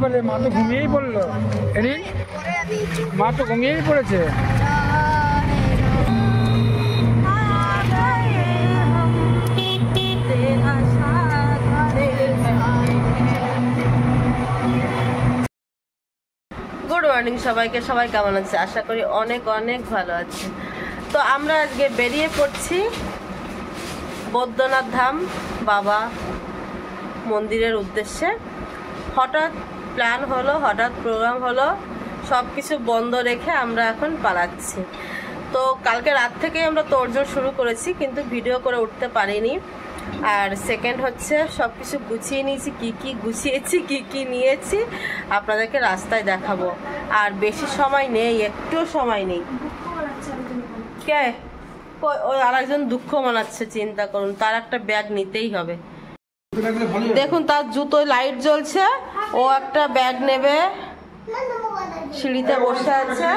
বলে মা তো ঘুমিয়েই পড়লো। এরিন মা তো ঘুমিয়েই পড়েছে। গুড মর্নিং সবাইকে। সবাই কেমন আছে? আশা করি অনেক অনেক ভালো আছে। তো আমরা আজকে বেরিয়ে পড়ছি বৈদ্যনাথ ধাম বাবা মন্দিরের উদ্দেশ্যে। হঠাৎ প্ল্যান হলো, হঠাৎ প্রোগ্রাম হলো, সব কিছু বন্ধ রেখে আমরা এখন পালাচ্ছি। তো কালকে রাত থেকেই আমরা তোড়জোড় শুরু করেছি, কিন্তু ভিডিও করে উঠতে পারিনি। আর সেকেন্ড হচ্ছে সব কিছু গুছিয়ে নিয়েছি, কি কি গুছিয়েছি, কি কি নিয়েছি আপনাদেরকে রাস্তায় দেখাবো। আর বেশি সময় নেই, একটু সময় নেই। কে ওই আরেকজন দুঃখ মানাচ্ছে, চিন্তা করুন, তার একটা ব্যাগ নিতেই হবে। দেখুন তার জুতোয় লাইট জ্বলছে, ও একটা ব্যাগ নেবে, সিঁড়িতে বসে আছে।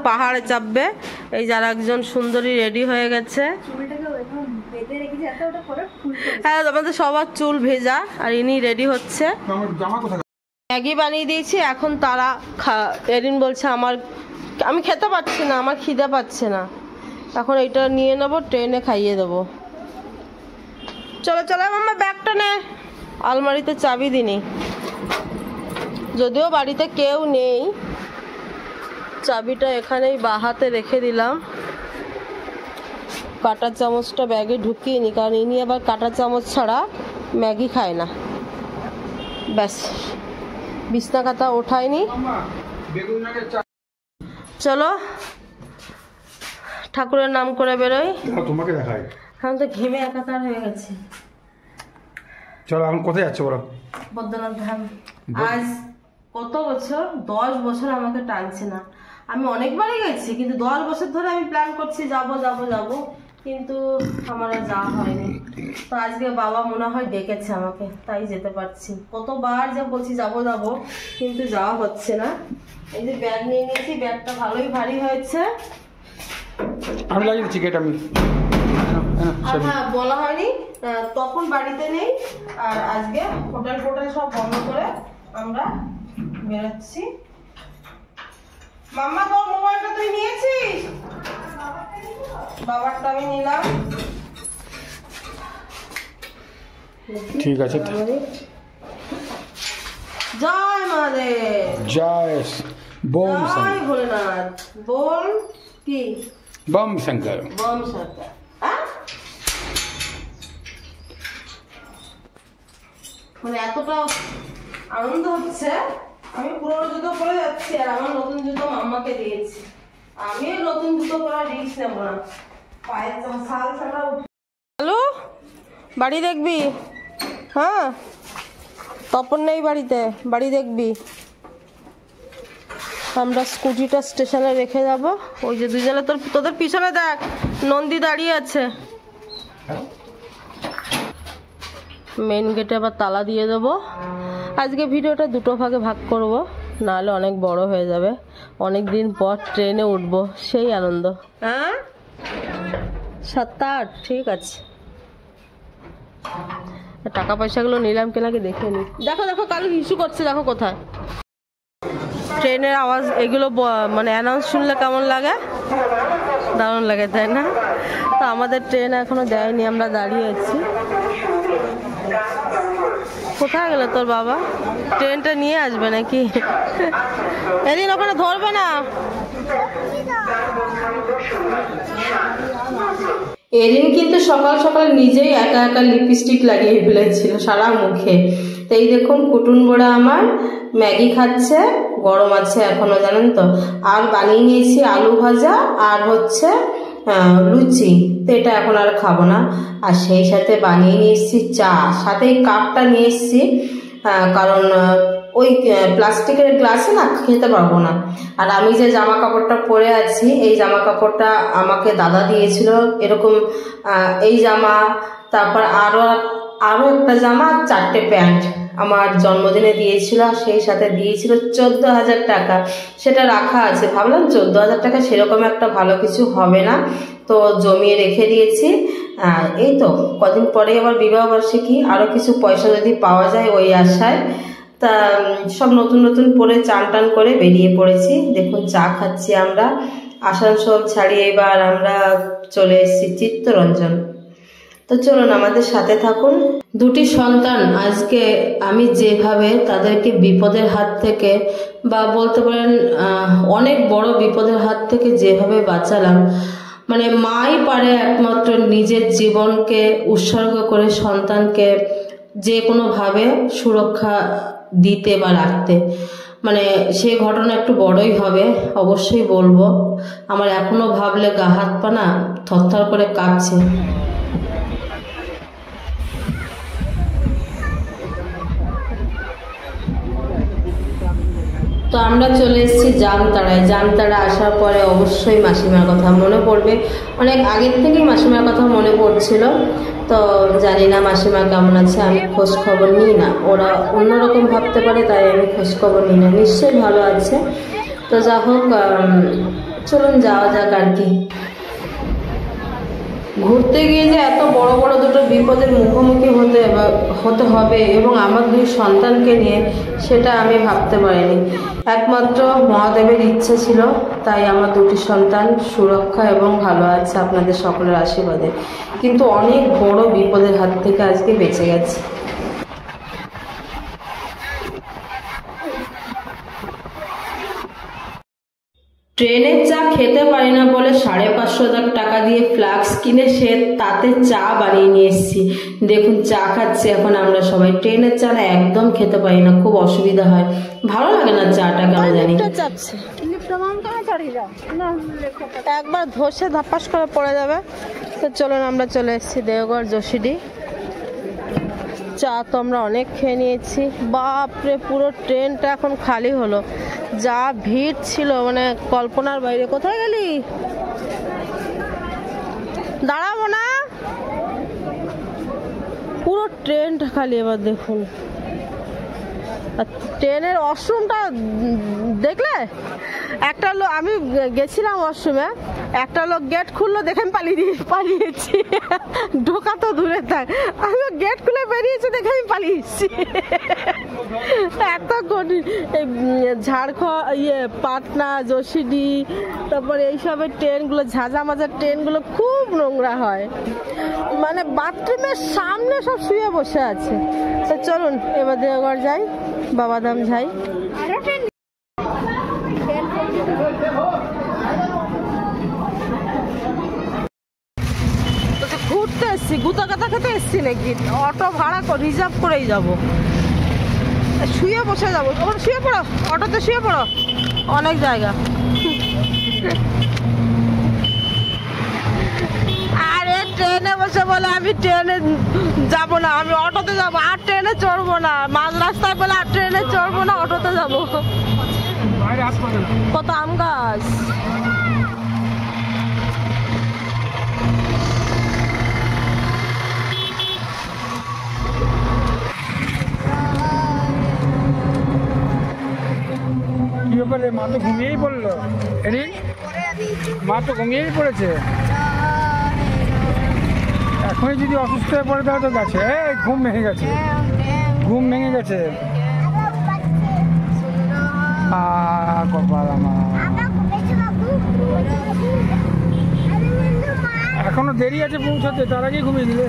পাহাড়ে চাপবে। এই যারা একজন সুন্দরী রেডি হয়ে গেছে। হ্যাঁ, আমাদের সবার চুল ভেজা, আর ইনি রেডি হচ্ছে। ম্যাগি বানিয়ে দিয়েছি, এখন তারা এরিন বলছে আমি খেতে পাচ্ছি না, আমার খিদে পাচ্ছে না, এখন এইটা নিয়ে নেবো, ট্রেনে খাইয়ে দেবো। চলো চলো মাম্মা, ব্যাগটা নে। আলমারিতে চাবি দিনি, যদিও বাড়িতে কেউ নেই। চাবিটা এখানেই বাঁ হাতে রেখে দিলাম। কাঁটা চামচটা ব্যাগে ঢুকিয়ে নি, কারণ ইনি আবার কাঁটা চামচ ছাড়া ম্যাগি খায় না। ব্যাস, বিছনা কাঁথা ওঠায়নি। চলো ঠাকুরের নাম করে বেরোই। তোমাকে দেখাই, এখন তো ঘেমে একাকার হয়ে গেছে। চলো এখন কোথায় যাচ্ছ বলো? বৈদ্যনাথ ধাম। আজ কত বছর, 10 বছর আমাকে টানছে না। আমি অনেকবারই গেছি, কিন্তু 10 বছর ধরে আমি প্ল্যান করছি যাবো যাবো যাবো, কিন্তু আমার আর যাওয়া হয়নি। তো আজকে বাবা মনে হয় ডেকেছে আমাকে, তাই যেতে পারছি। কতবার যে বলছি যাবো যাবো, কিন্তু যাওয়া হচ্ছে না। এই যে ব্যাগ নিয়ে নিয়েছি, ব্যাগটা ভালোই ভারী হয়েছে। আমি লাগিয়ে দিচ্ছি গেট। আমি হ্যাঁ, বলা হয়নি, তখন বাড়িতে নেই। আর আজকে হোটেল ফোটেল সব বন্ধ করে আমরা বেরোচ্ছি। মাম্মা, তোর মোবাইলটা তুই নিয়েছিস? বাবারটা আমি নিলাম। ঠিক আছে। জয় মহাদেব, জয় বোম জয় ভোলেনাথ। বল কি? বম শঙ্কর, বম শঙ্কর। মানে এতটা আনন্দ হচ্ছে, আমি পুরনো জুতো পরে যাচ্ছি, আর আমার নতুন জুতো মাম্মাকে দিয়েছি। আমিও নতুন জুতো পরার রিস্ক নেবো না, পায়ের শাল ছাড়া। হ্যালো, বাড়ি দেখবি? হ্যাঁ, তপন নেই বাড়িতে, বাড়ি দেখবি। আমরা স্কুটিটা স্টেশনে রেখে যাব। ওই যে দুজনে তোদের পিছনে দেখ, নন্দী দাঁড়িয়ে আছে। মেন গেটে আবার তালা দিয়ে দেবো। আজকে ভিডিওটা দুটো ভাগে ভাগ করব, নাহলে অনেক বড় হয়ে যাবে। অনেক দিন পর ট্রেনে উঠবো, সেই আনন্দ। হ্যাঁ, 7-8, ঠিক আছে। টাকা পয়সাগুলো নিলাম কেনাকে দেখে নি। দেখো দেখো, কালু ইস্যু করছে, দেখো কোথায়। ট্রেনের আওয়াজ এগুলো মানে অ্যানাউন্স শুনলে কেমন লাগে? দারুণ লাগে, তাই না? তো আমাদের ট্রেন এখনো দেয়নি, আমরা দাঁড়িয়ে আছি। কোথায় গেল তোর বাবা? ট্রেনটা নিয়ে আসবে নাকি? এদিন ওখানে ধরবে না। এরিন কিন্তু সকাল সকাল নিজেই একা একা লিপস্টিক লাগিয়ে ফেলেছিল সারা মুখে। তো এই দেখুন, কুটুন বড়া আমার ম্যাগি খাচ্ছে, গরম আছে এখনো, জানেন তো। আর বানিয়ে নিয়েছি আলু ভাজা আর হচ্ছে লুচি। তো এটা এখন আর খাবো না। আর সেই সাথে বানিয়ে নিয়ে এসেছি চা, সাথে এই কাপটা নিয়ে এসেছি, কারণ ওই প্লাস্টিকের গ্লাসে না খেতে পারবো না। আর আমি যে জামা কাপড়টা পরে আছি, এই জামা কাপড়টা আমাকে দাদা দিয়েছিল। এরকম এই জামা, তারপর আরো একটা জামা, 4টে প্যান্ট, আমার জন্মদিনে দিয়েছিল, সেই সাথে দিয়েছিল 14,000 টাকা। সেটা রাখা আছে। ভাবলাম 14,000 টাকা সেরকম একটা ভালো কিছু হবে না, তো জমিয়ে রেখে দিয়েছি। এই তো কদিন পরে আবার বিবাহবার্ষিকী, আরও কিছু পয়সা যদি পাওয়া যায় ওই আশায়। তা সব নতুন নতুন পরে চান টান করে বেরিয়ে পড়েছি। দেখুন চা খাচ্ছি আমরা। আসানসোল ছাড়িয়ে এবার আমরা চলে এসেছি চিত্তরঞ্জন। তো চলুন আমাদের সাথে থাকুন। দুটি সন্তান আজকে আমি যেভাবে তাদেরকে বিপদের হাত থেকে, বা বলতে পারেন অনেক বড় বিপদের হাত থেকে যেভাবে বাঁচালাম, মানে মাই পারে একমাত্র নিজের জীবনকে উৎসর্গ করে সন্তানকে যে কোনোভাবে সুরক্ষা দিতে বা রাখতে। মানে সেই ঘটনা একটু বড়ই হবে, অবশ্যই বলবো। আমার এখনো ভাবলে গা হাত পা না থরথর করে কাঁপছে। তো আমরা চলে এসেছি জামতাড়ায়। জামতাড়া আসার পরে অবশ্যই মাসিমার কথা মনে পড়বে, অনেক আগের থেকেই মাসিমার কথা মনে পড়ছিল। তো জানি না মাসিমা কেমন আছে, আমি খোঁজ খবর নিই না, ওরা অন্যরকম ভাবতে পারে তাই আমি খোঁজ খবর নিই না। নিশ্চয়ই ভালো আছে। তো যা হোক, চলুন যাওয়া যাক আর কি। ঘুরতে গিয়ে যে এত বড় বড় দুটো বিপদের মুখোমুখি হতে হবে এবং আমার দুই সন্তানকে নিয়ে, সেটা আমি ভাবতে পারিনি। একমাত্র মহাদেবের ইচ্ছে ছিল, তাই আমার দুটি সন্তান সুরক্ষা এবং ভালো আছে আপনাদের সকলের আশীর্বাদে। কিন্তু অনেক বড় বিপদের হাত থেকে আজকে বেঁচে গেছে। ট্রেনের চা খেতে পারি না বলে 550 টাকা দিয়ে ফ্লাক্স কিনে সে তাতে চা বানিয়ে নিয়ে এসেছি। দেখুন চা খাচ্ছি এখন আমরা সবাই। ট্রেনের চা না একদম খেতে পারি না, খুব অসুবিধা হয়, ভালো লাগে না চাটা কেন জানি। একবার ধসে ধাপাস করে পড়ে যাবে। তো চলুন আমরা চলে এসেছি দেওঘর যশোডি। চা তো আমরা অনেক খেয়ে নিয়েছি। বাপরে, পুরো ট্রেনটা এখন খালি হলো, যা ভিড় ছিল মানে কল্পনার বাইরে। কোথায় গেলি? দাঁড়াবো না, পুরো ট্রেনটা খালি। এবার দেখুন ট্রেনের ওয়াশরুমটা দেখলে, একটা লোক, আমি গেছিলাম ওয়াশরুমে, একটা লোক গেট খুললো দেখে আমি পালিয়েছি। ঢোকা তো দূরে থাক, আমি গেট খুলে বেরিয়েছি দেখে আমি পালিয়েছি। এত ঝাড়খণ্ড, পাটনা, যশোডি, তারপরে এইসবের ট্রেনগুলো, ঝাঁঝা মাঝার ট্রেনগুলো খুব নোংরা হয়, মানে বাথরুমের সামনে সব শুয়ে বসে আছে। তো চলুন এবার দেওঘর যাই, বাবাধাম যাই। ঘুরতে এসছি, গুতা কাতা খেতে এসছি নাকি? অটো ভাড়া রিজার্ভ করেই যাব, শুয়ে বসে যাবো। ওখানে শুয়ে পড়ো, অটোতে শুয়ে পড়ো, অনেক জায়গা। আরে ট্রেনে বসে বলে আমি ট্রেনে যাব না, আমি অটোতে যাব। আর ট্রেনে চড়বো না, মাঝ রাস্তায় বলে আর ট্রেনে চড়বো না, অটোতে যাব। কত আম গাছ। কি ব্যাপারে? মা তো ঘুমিয়েই পড়লো। মা তো ঘুমিয়েই পড়েছে। এখনই যদি অসুস্থ হয়ে পড়ে তাহলে তো গেছে, ঘুম ভেঙে গেছে, ঘুম ভেঙে গেছে। কপাল আমার, এখনো দেরি আছে পৌঁছাতে, তার আগে ঘুমিয়ে দিলে।